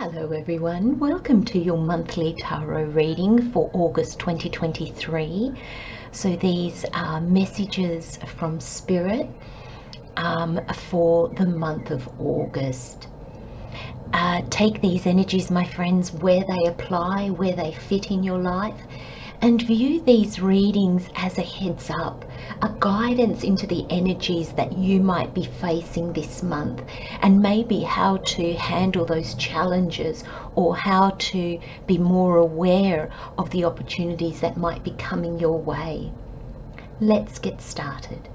Hello everyone, welcome to your monthly tarot reading for August 2023. So these are messages from Spirit for the month of August. Take these energies, my friends, where they apply, where they fit in your life, and view these readings as a heads up, a guidance into the energies that you might be facing this month, and maybe how to handle those challenges or how to be more aware of the opportunities that might be coming your way. Let's get started.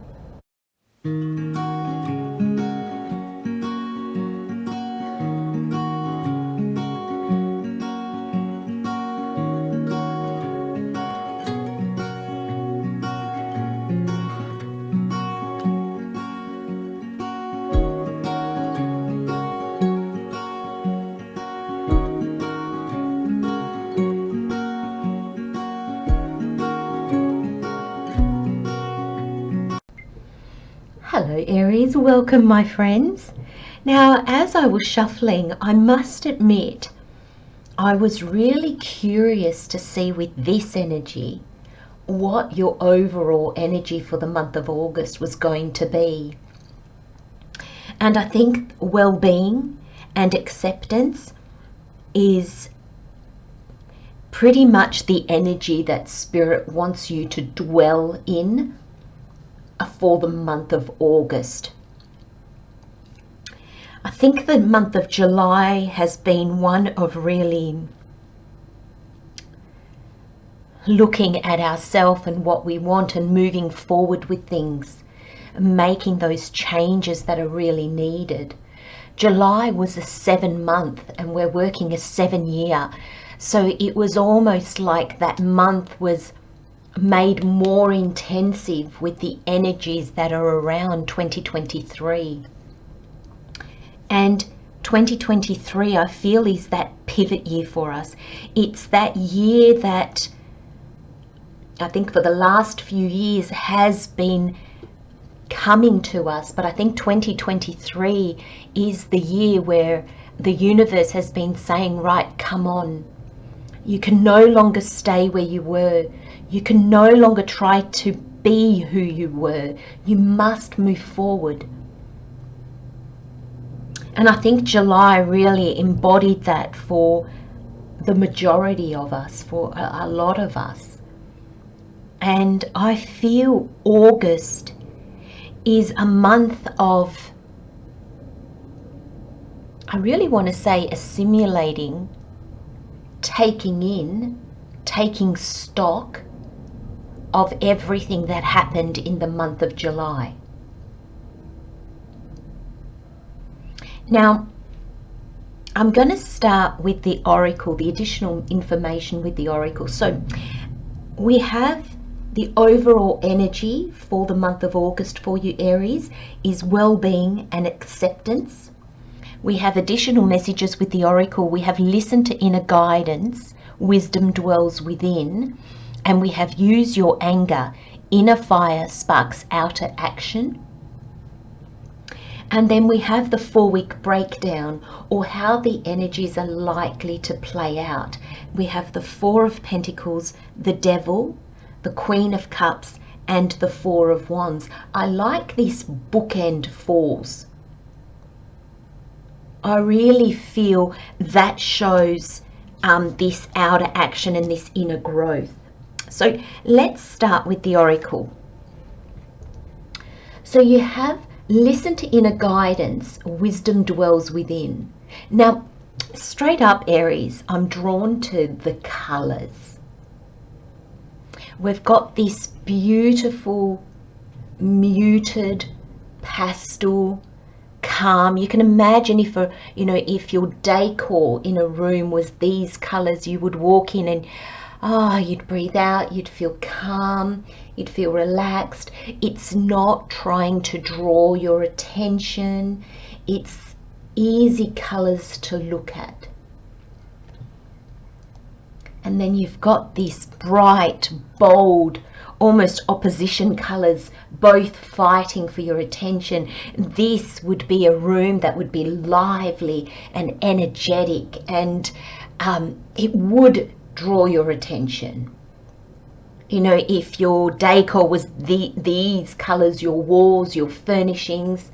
Hello Aries, welcome my friends. Now, as I was shuffling, I must admit I was really curious to see with this energy what your overall energy for the month of August was going to be. And I think well-being and acceptance is pretty much the energy that Spirit wants you to dwell in for the month of August. I think the month of July has been one of really looking at ourselves and what we want and moving forward with things, making those changes that are really needed. July was a 7-month and we're working a 7-year. So it was almost like that month was made more intensive with the energies that are around 2023. And 2023, I feel, is that pivot year for us. It's that year that I think for the last few years has been coming to us, but I think 2023 is the year where the universe has been saying, right, come on. You can no longer stay where you were. You can no longer try to be who you were. You must move forward. And I think July really embodied that for the majority of us, for a lot of us. And I feel August is a month of, I really want to say, assimilating, taking in, taking stock of everything that happened in the month of July. Now, I'm going to start with the oracle, the additional information with the oracle. So we have the overall energy for the month of August for you, Aries, is well-being and acceptance. We have additional messages with the oracle. We have listened to inner guidance, wisdom dwells within, and we have use your anger, inner fire sparks outer action. And then we have the 4-week breakdown, or how the energies are likely to play out. We have the 4 of Pentacles, the Devil, the Queen of Cups, and the 4 of Wands. I like these bookend 4s. I really feel that shows this outer action and this inner growth. So let's start with the oracle. So you have listen to inner guidance, wisdom dwells within. Now, straight up Aries, I'm drawn to the colors. We've got this beautiful, muted, pastel, calm. You can imagine if if your decor in a room was these colors, you would walk in and you'd breathe out, you'd feel calm, you'd feel relaxed. It's not trying to draw your attention. It's easy colors to look at. And then you've got this bright, bold, almost opposition colours, both fighting for your attention. This would be a room that would be lively and energetic, and it would draw your attention. You know, if your decor was these colours, your walls, your furnishings,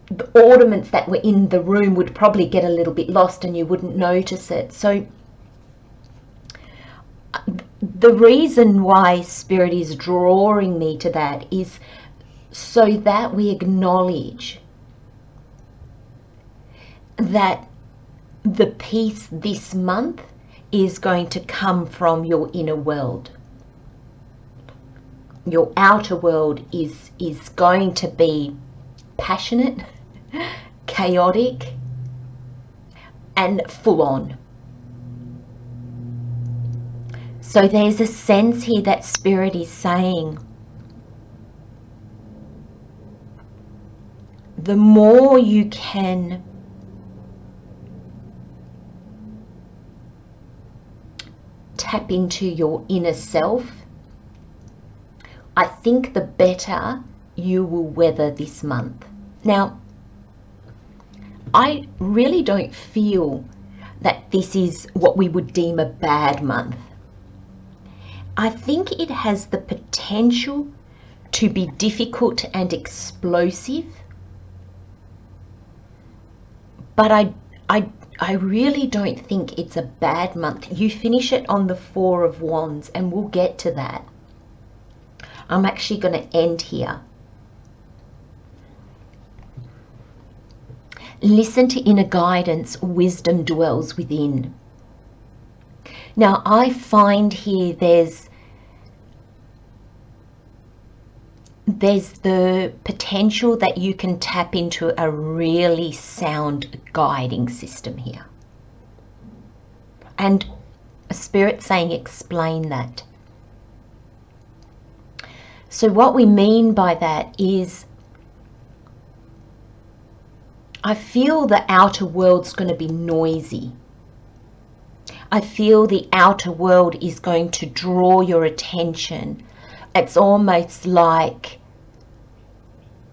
the ornaments that were in the room would probably get a little bit lost and you wouldn't notice it. So the reason why Spirit is drawing me to that is so that we acknowledge that the peace this month is going to come from your inner world. Your outer world is going to be passionate, chaotic, and full on. So there's a sense here that Spirit is saying, the more you can tap into your inner self, I think the better you will weather this month. Now, I really don't feel that this is what we would deem a bad month. I think it has the potential to be difficult and explosive, but I really don't think it's a bad month. You finish it on the 4 of Wands, and we'll get to that. I'm actually going to end here. Listen to inner guidance. Wisdom dwells within. Now, I find here there's the potential that you can tap into a really sound guiding system here. And Spirit saying, explain that. So what we mean by that is, I feel the outer world's going to be noisy. I feel the outer world is going to draw your attention. It's almost like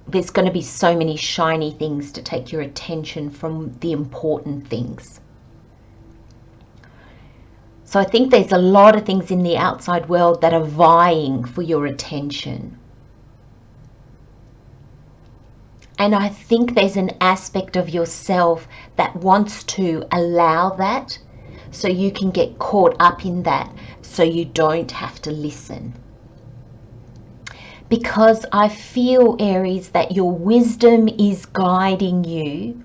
there's going to be so many shiny things to take your attention from the important things. So I think there's a lot of things in the outside world that are vying for your attention. And I think there's an aspect of yourself that wants to allow that, so you can get caught up in that, so you don't have to listen. Because I feel, Aries, that your wisdom is guiding you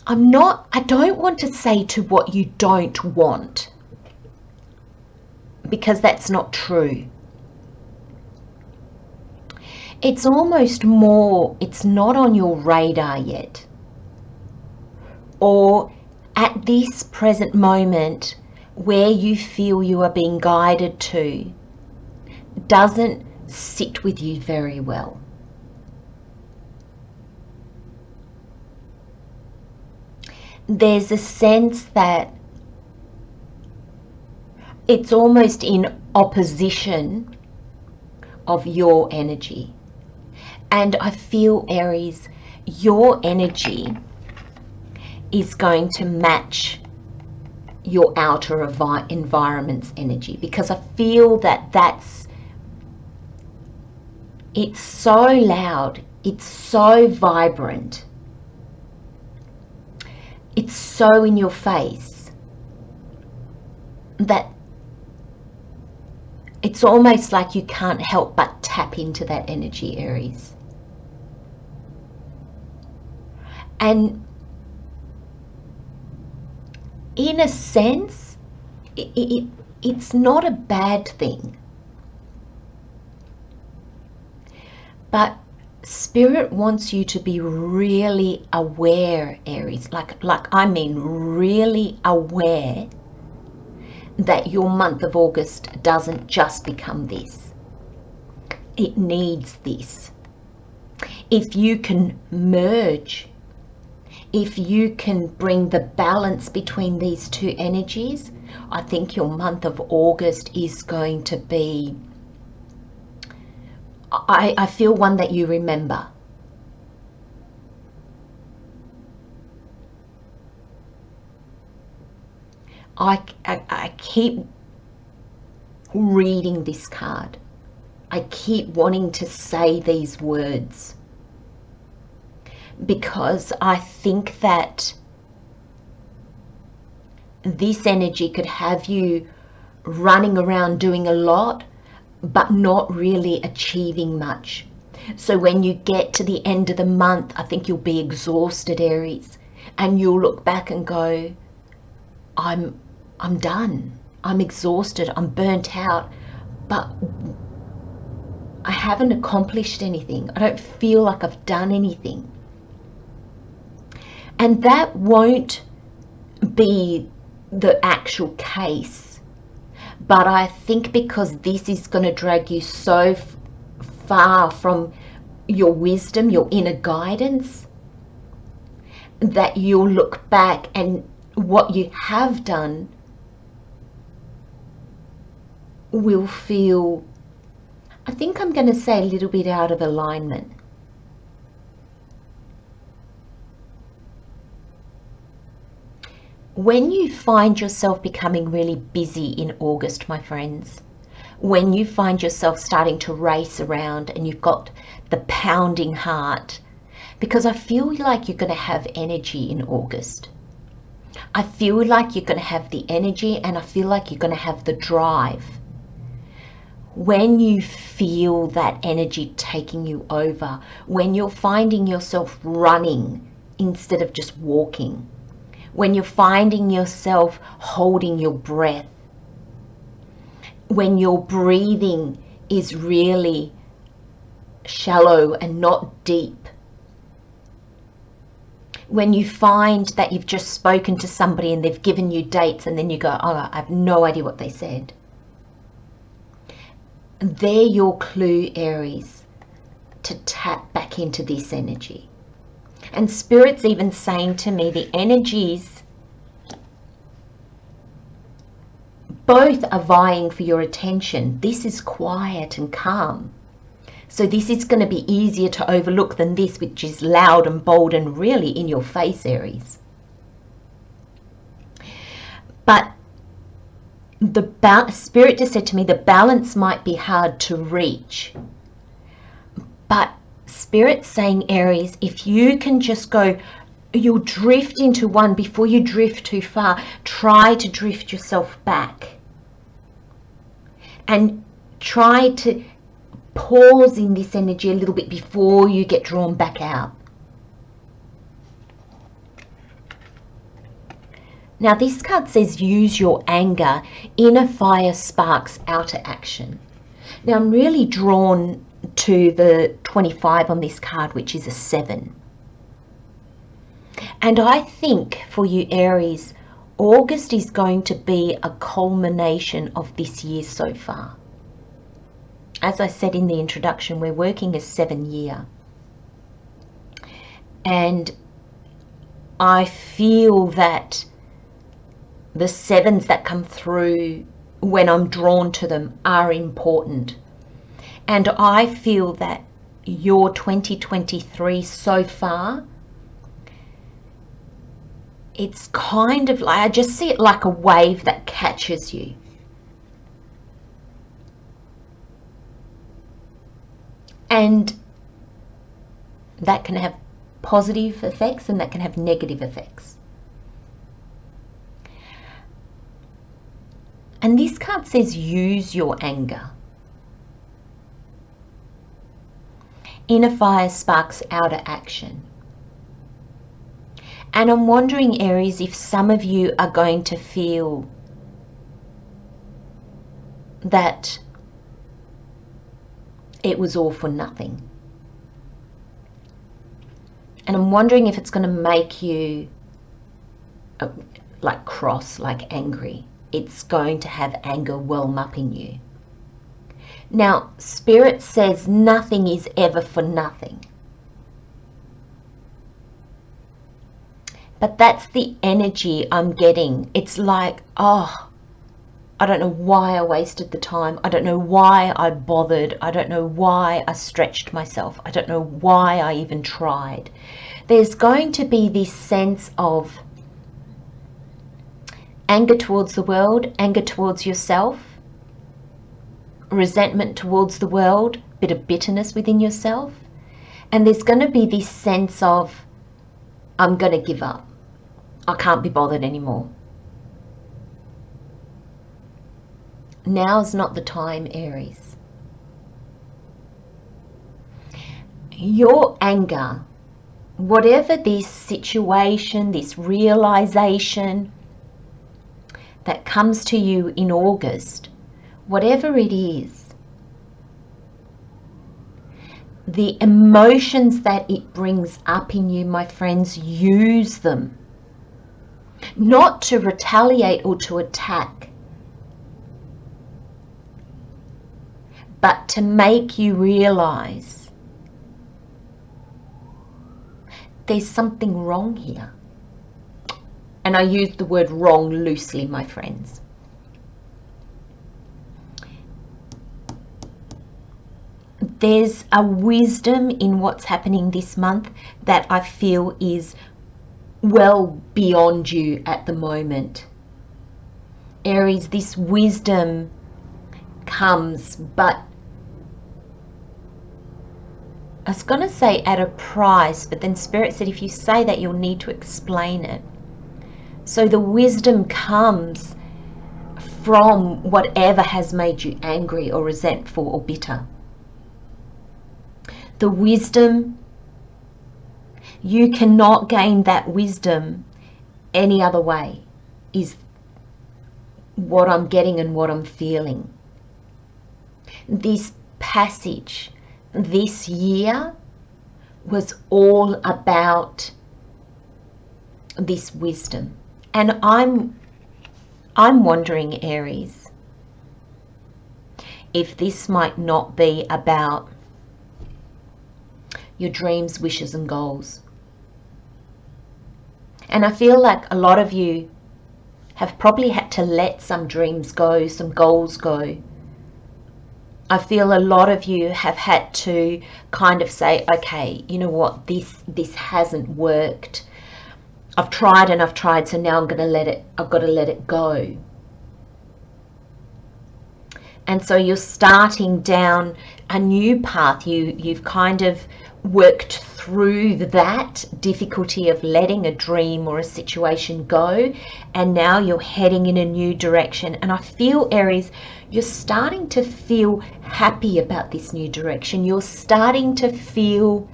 I don't want to say to what you don't want, because that's not true. It's almost more, it's not on your radar yet. Or at this present moment, where you feel you are being guided to doesn't sit with you very well. There's a sense that it's almost in opposition of your energy. And I feel, Aries, your energy is going to match your outer environment's energy, because I feel that it's so loud, it's so vibrant, it's so in your face that it's almost like you can't help but tap into that energy, Aries. And in a sense, it's not a bad thing. But Spirit wants you to be really aware, Aries, like I mean really aware that your month of August doesn't just become this. It needs this. if you can merge, if you can bring the balance between these two energies, I think your month of August is going to be, I feel one that you remember. I keep reading this card. I keep wanting to say these words because I think that this energy could have you running around doing a lot but not really achieving much. So when you get to the end of the month, I think you'll be exhausted, Aries, and you'll look back and go, I'm done. I'm exhausted. I'm burnt out, but I haven't accomplished anything. I don't feel like I've done anything. And that won't be the actual case. But I think because this is going to drag you so far from your wisdom, your inner guidance, that you'll look back and what you have done will feel, I think I'm going to say, a little bit out of alignment. When you find yourself becoming really busy in August, my friends, when you find yourself starting to race around and you've got the pounding heart, because I feel like you're going to have energy in August. I feel like you're going to have the energy, and I feel like you're going to have the drive. When you feel that energy taking you over, when you're finding yourself running instead of just walking, when you're finding yourself holding your breath, when your breathing is really shallow and not deep, when you find that you've just spoken to somebody and they've given you dates and then you go, oh, I have no idea what they said. They're your clue, Aries, to tap back into this energy. And Spirit's even saying to me, the energies both are vying for your attention. This is quiet and calm. So this is going to be easier to overlook than this, which is loud and bold and really in your face, Aries. But the Spirit just said to me, the balance might be hard to reach. But Spirit's saying, Aries, if you can just go, you'll drift into one before you drift too far. Try to drift yourself back. And try to pause in this energy a little bit before you get drawn back out. Now this card says use your anger. Inner fire sparks outer action. Now I'm really drawn to the 25 on this card, which is a 7. And I think for you, Aries, August is going to be a culmination of this year so far. As I said in the introduction, we're working a 7-year. And I feel that the 7s that come through when I'm drawn to them are important. And I feel that your 2023 so far, it's kind of like, I just see it like a wave that catches you. And that can have positive effects and that can have negative effects. And this card says use your anger. Inner fire sparks outer action. And I'm wondering, Aries, if some of you are going to feel that it was all for nothing. And I'm wondering if it's going to make you like cross, like angry. It's going to have anger whelm up in you. Now, Spirit says nothing is ever for nothing. But that's the energy I'm getting. It's like, oh, I don't know why I wasted the time. I don't know why I bothered. I don't know why I stretched myself. I don't know why I even tried. There's going to be this sense of anger towards the world, anger towards yourself, resentment towards the world, bit of bitterness within yourself. And there's going to be this sense of, I'm going to give up. I can't be bothered anymore. Now's not the time, Aries. Your anger, whatever this situation, this realization that comes to you in August, whatever it is, the emotions that it brings up in you, my friends, use them. Not to retaliate or to attack, but to make you realize there's something wrong here. And I use the word wrong loosely, my friends. There's a wisdom in what's happening this month that I feel is well beyond you at the moment. Aries, this wisdom comes, but I was going to say at a price, but then Spirit said if you say that, you'll need to explain it. So the wisdom comes from whatever has made you angry or resentful or bitter. The wisdom, you cannot gain that wisdom any other way, is what I'm getting and what I'm feeling. This passage, this year, was all about this wisdom. And I'm wondering, Aries, if this might not be about your dreams, wishes and goals. And I feel like a lot of you have probably had to let some dreams go, some goals go. I feel a lot of you have had to kind of say, okay, you know what, this hasn't worked. I've tried and I've tried, so now I've got to let it go. And so you're starting down a new path. You've kind of worked through that difficulty of letting a dream or a situation go, and now you're heading in a new direction. And I feel, Aries, you're starting to feel happy about this new direction. You're starting to feel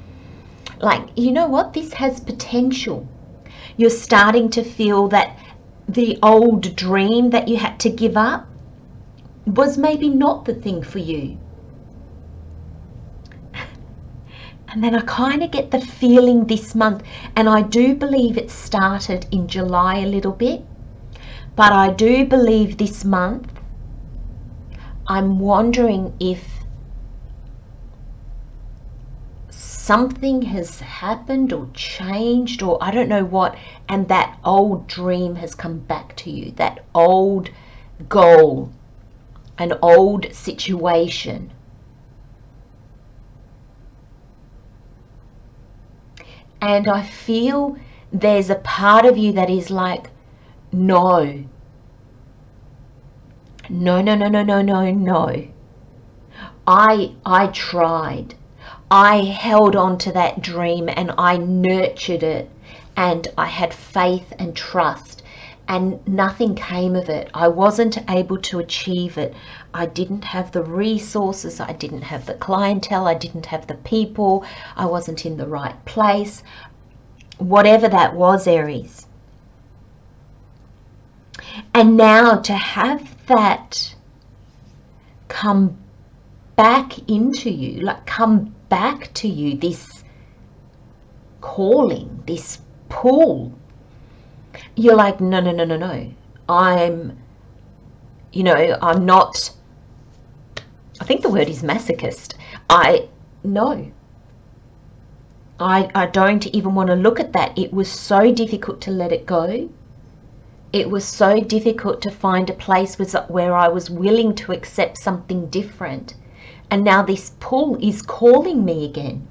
like, you know what, this has potential. You're starting to feel that the old dream that you had to give up was maybe not the thing for you. And then I kind of get the feeling this month, and I do believe it started in July a little bit, but I do believe this month, I'm wondering if something has happened or changed, or I don't know what, and that old dream has come back to you, that old goal, an old situation. And I feel there's a part of you that is like, no. I tried. I held on to that dream and I nurtured it, and I had faith and trust, and nothing came of it. I wasn't able to achieve it. I didn't have the resources. I didn't have the clientele. I didn't have the people. I wasn't in the right place. Whatever that was, Aries. And now to have that come back into you, like come back to you, this calling, this pull, you're like, no, I'm not, I think the word is masochist. No, I don't even want to look at that. It was so difficult to let it go. It was so difficult to find a place where I was willing to accept something different. And now this pull is calling me again.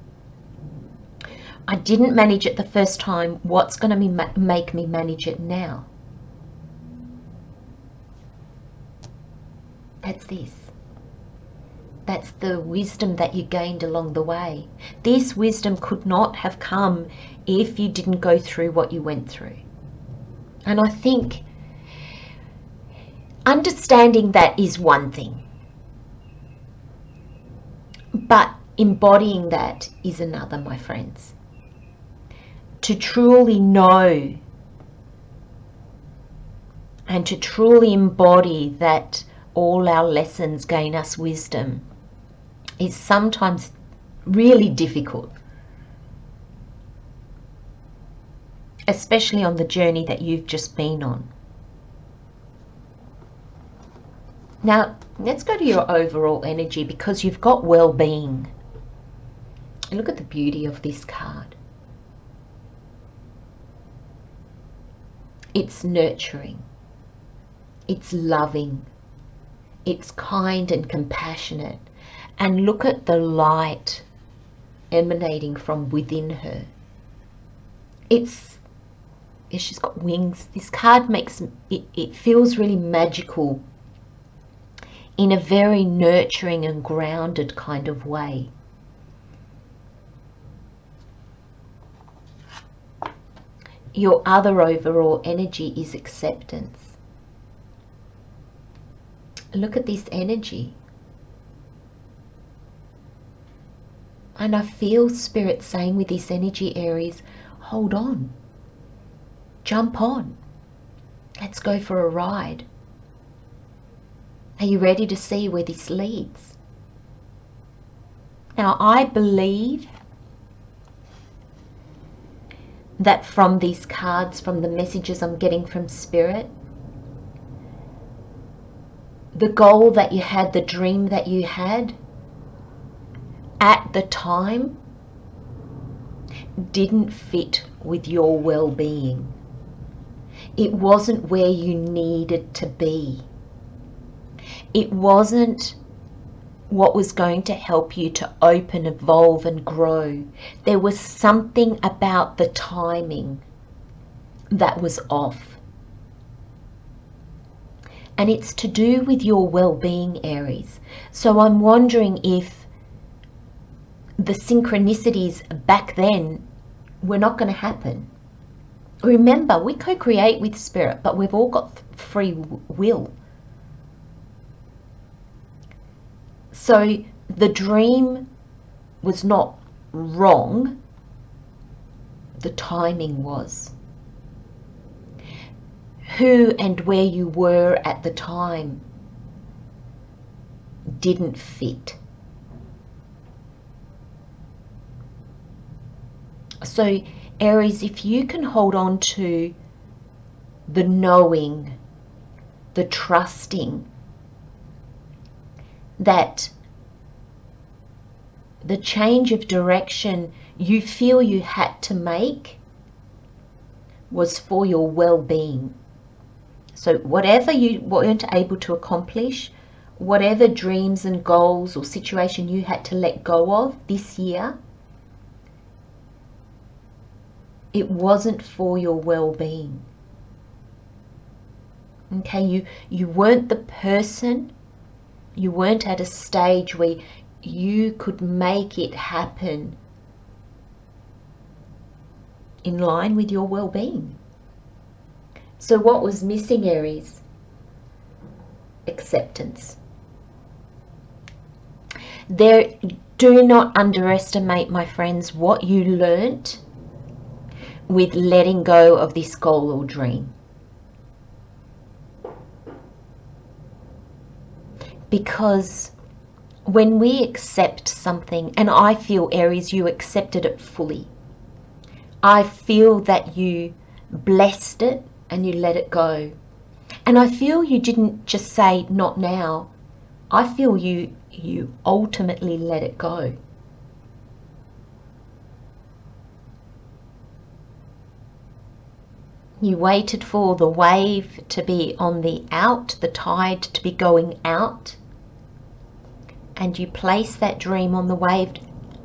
I didn't manage it the first time. What's going to make me manage it now? That's this. That's the wisdom that you gained along the way. This wisdom could not have come if you didn't go through what you went through. And I think understanding that is one thing, but embodying that is another, my friends. To truly know and to truly embody that all our lessons gain us wisdom is sometimes really difficult, especially on the journey that you've just been on. Now, let's go to your overall energy, because you've got well-being. Look at the beauty of this card. It's nurturing. It's loving. It's kind and compassionate. And look at the light emanating from within her. She's got wings. This card makes it feels really magical in a very nurturing and grounded kind of way. Your other overall energy is acceptance. Look at this energy. And I feel Spirit saying with this energy, Aries, hold on. Jump on. Let's go for a ride. Are you ready to see where this leads? Now, I believe that from these cards, from the messages I'm getting from Spirit, the goal that you had, the dream that you had at the time didn't fit with your well-being. It wasn't where you needed to be. It wasn't what was going to help you to open, evolve and grow. There was something about the timing that was off. And it's to do with your well-being, Aries. So I'm wondering if the synchronicities back then were not going to happen. Remember, we co-create with Spirit, but we've all got free will. So the dream was not wrong, the timing was. Who and where you were at the time didn't fit. So Aries, if you can hold on to the knowing, the trusting, that the change of direction you feel you had to make was for your well-being. So whatever you weren't able to accomplish, whatever dreams and goals or situation you had to let go of this year, it wasn't for your well-being. Okay, you weren't the person, you weren't at a stage where you could make it happen in line with your well-being. So what was missing, Aries? Acceptance. Do not underestimate, my friends, what you learnt with letting go of this goal or dream. Because when we accept something, and I feel, Aries, you accepted it fully. I feel that you blessed it and you let it go. And I feel you didn't just say, not now. I feel you ultimately let it go. You waited for the wave to be on the out, the tide to be going out, and you place that dream on the wave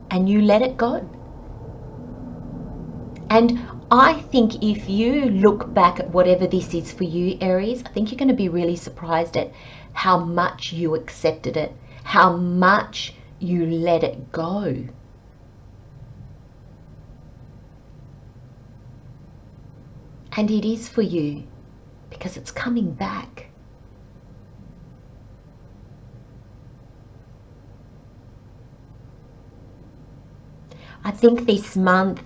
and you let it go. And I think if you look back at whatever this is for you, Aries, I think you're going to be really surprised at how much you accepted it, how much you let it go. And it is for you because it's coming back. I think this month,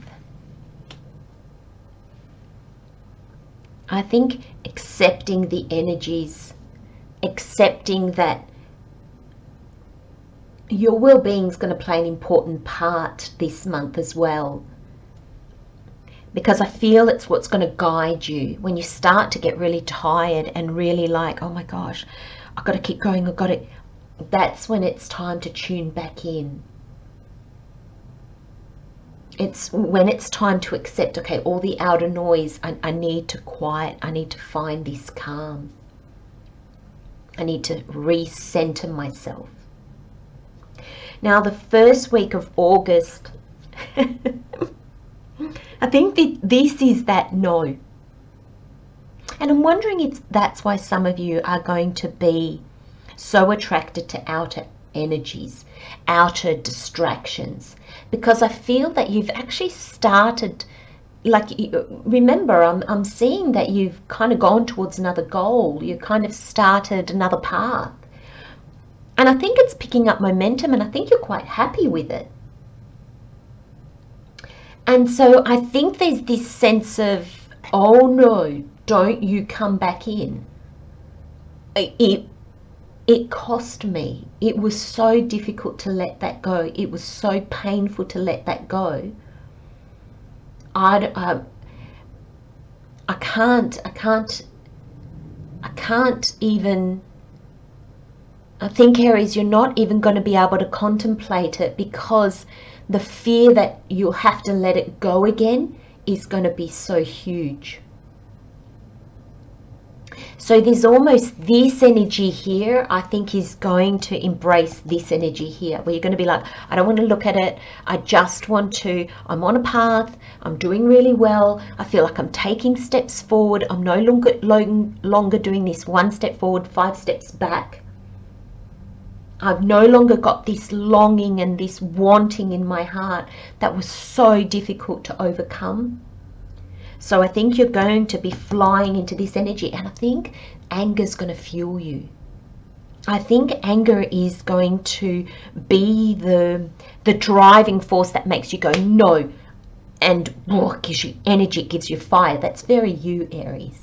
I think accepting the energies, accepting that your well-being is going to play an important part this month as well. Because I feel it's what's going to guide you when you start to get really tired and really like, oh my gosh, I've got to keep going, I've got to. That's when it's time to tune back in. It's when it's time to accept, okay, all the outer noise, I need to quiet, I need to find this calm. I need to recenter myself. Now, the first week of August, I think this is that no. And I'm wondering if that's why some of you are going to be so attracted to outer energies, outer distractions, because I feel that you've actually started, like, remember, I'm seeing that you've kind of gone towards another goal. You kind of started another path. And I think it's picking up momentum, and I think you're quite happy with it. And so I think there's this sense of, oh no, don't you come back in. It cost me. It was so difficult to let that go. It was so painful to let that go. I can't even, I think, Aries, you're not even going to be able to contemplate it, because the fear that you'll have to let it go again is going to be so huge. So there's almost this energy here, I think, is going to embrace this energy here, where you're going to be like, I don't want to look at it. I just want to, I'm on a path. I'm doing really well. I feel like I'm taking steps forward. I'm no longer doing this 1 step forward, 5 steps back. I've no longer got this longing and this wanting in my heart that was so difficult to overcome. So I think you're going to be flying into this energy, and I think anger's going to fuel you. I think anger is going to be the driving force that makes you go no, and gives you energy, it gives you fire. That's very you, Aries.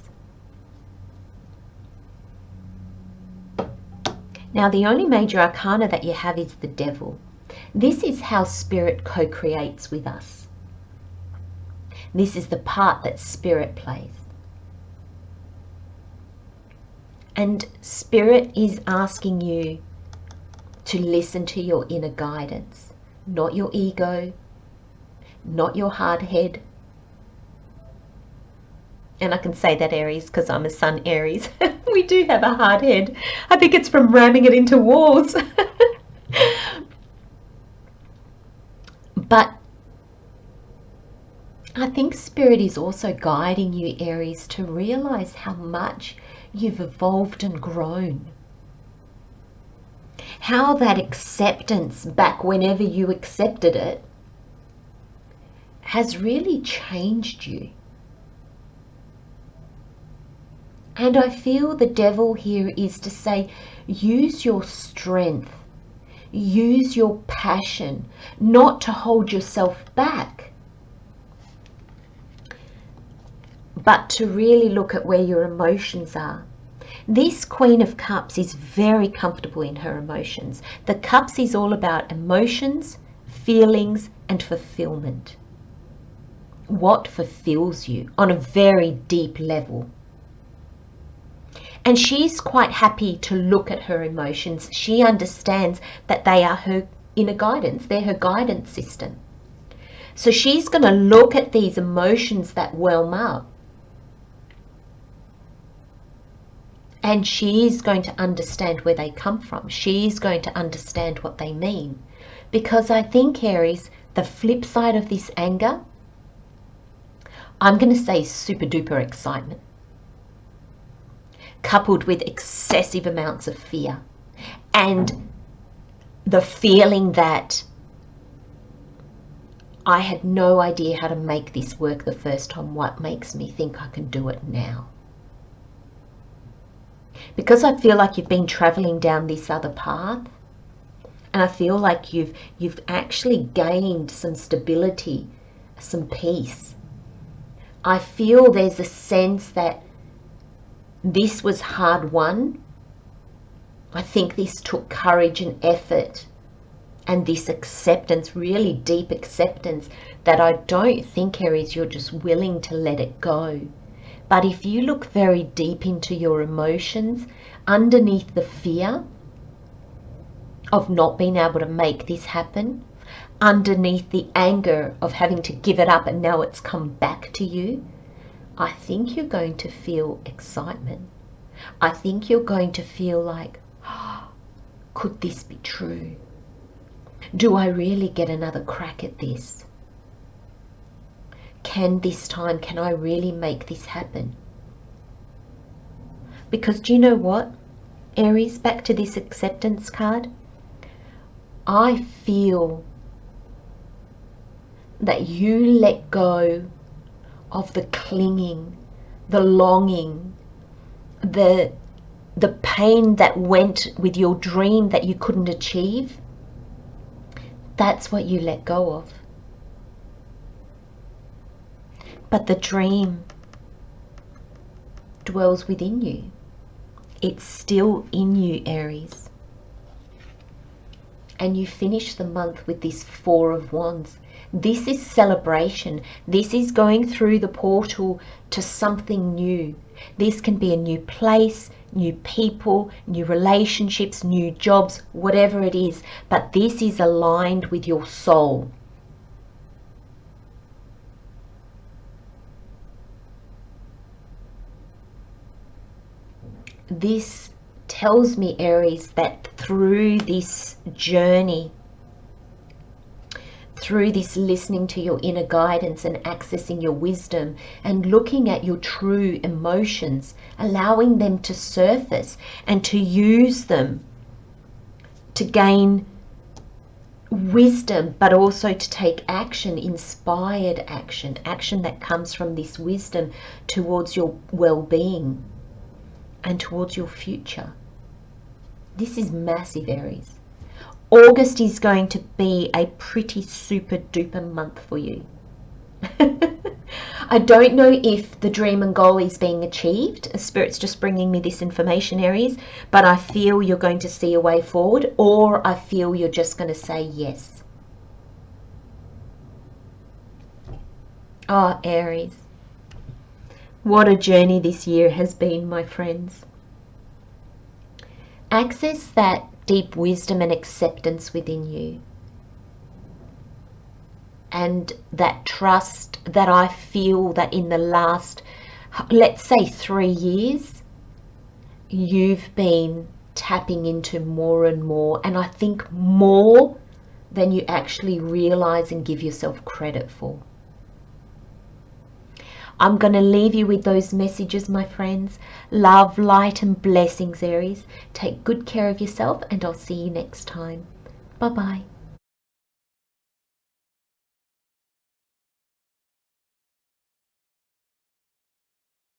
Now, the only major arcana that you have is the Devil. This is how Spirit co-creates with us. This is the part that Spirit plays. And Spirit is asking you to listen to your inner guidance, not your ego, not your hard head. And I can say that, Aries, because I'm a Sun Aries. We do have a hard head. I think it's from ramming it into walls. But I think Spirit is also guiding you, Aries, to realize how much you've evolved and grown. How that acceptance back whenever you accepted it has really changed you. And I feel the Devil here is to say, use your strength, use your passion, not to hold yourself back, but to really look at where your emotions are. This Queen of Cups is very comfortable in her emotions. The Cups is all about emotions, feelings, and fulfillment. What fulfills you on a very deep level. And she's quite happy to look at her emotions. She understands that they are her inner guidance. They're her guidance system. So she's going to look at these emotions that whelm up And she is going to understand where they come from. She is going to understand what they mean. Because I think, Aries, the flip side of this anger, I'm going to say super duper excitement, coupled with excessive amounts of fear. And the feeling that I had no idea how to make this work the first time. What makes me think I can do it now? Because I feel like you've been traveling down this other path, and I feel like you've actually gained some stability, some peace. I feel there's a sense that this was hard won. I think this took courage and effort, and this acceptance, really deep acceptance, that I don't think, Aries, you're just willing to let it go. But if you look very deep into your emotions, underneath the fear of not being able to make this happen, underneath the anger of having to give it up and now it's come back to you, I think you're going to feel excitement. I think you're going to feel like, oh, could this be true? Do I really get another crack at this? Can I really make this happen? Because do you know what, Aries, back to this acceptance card, I feel that you let go of the clinging, the longing, the pain that went with your dream that you couldn't achieve. That's what you let go of. But the dream dwells within you. It's still in you, Aries. And you finish the month with this Four of Wands. This is celebration. This is going through the portal to something new. This can be a new place, new people, new relationships, new jobs, whatever it is. But this is aligned with your soul. This tells me, Aries, that through this journey, through this listening to your inner guidance and accessing your wisdom and looking at your true emotions, allowing them to surface and to use them to gain wisdom, but also to take action, inspired action, action that comes from this wisdom towards your well-being and towards your future. This is massive, Aries. August is going to be a pretty super duper month for you. I don't know if the dream and goal is being achieved. Spirit's just bringing me this information, Aries, but I feel you're going to see a way forward, or I feel you're just going to say yes. Oh, Aries. What a journey this year has been, my friends. Access that deep wisdom and acceptance within you. And that trust that I feel that in the last, let's say 3 years, you've been tapping into more and more. And I think more than you actually realize and give yourself credit for. I'm going to leave you with those messages, my friends. Love, light and blessings, Aries. Take good care of yourself and I'll see you next time. Bye-bye.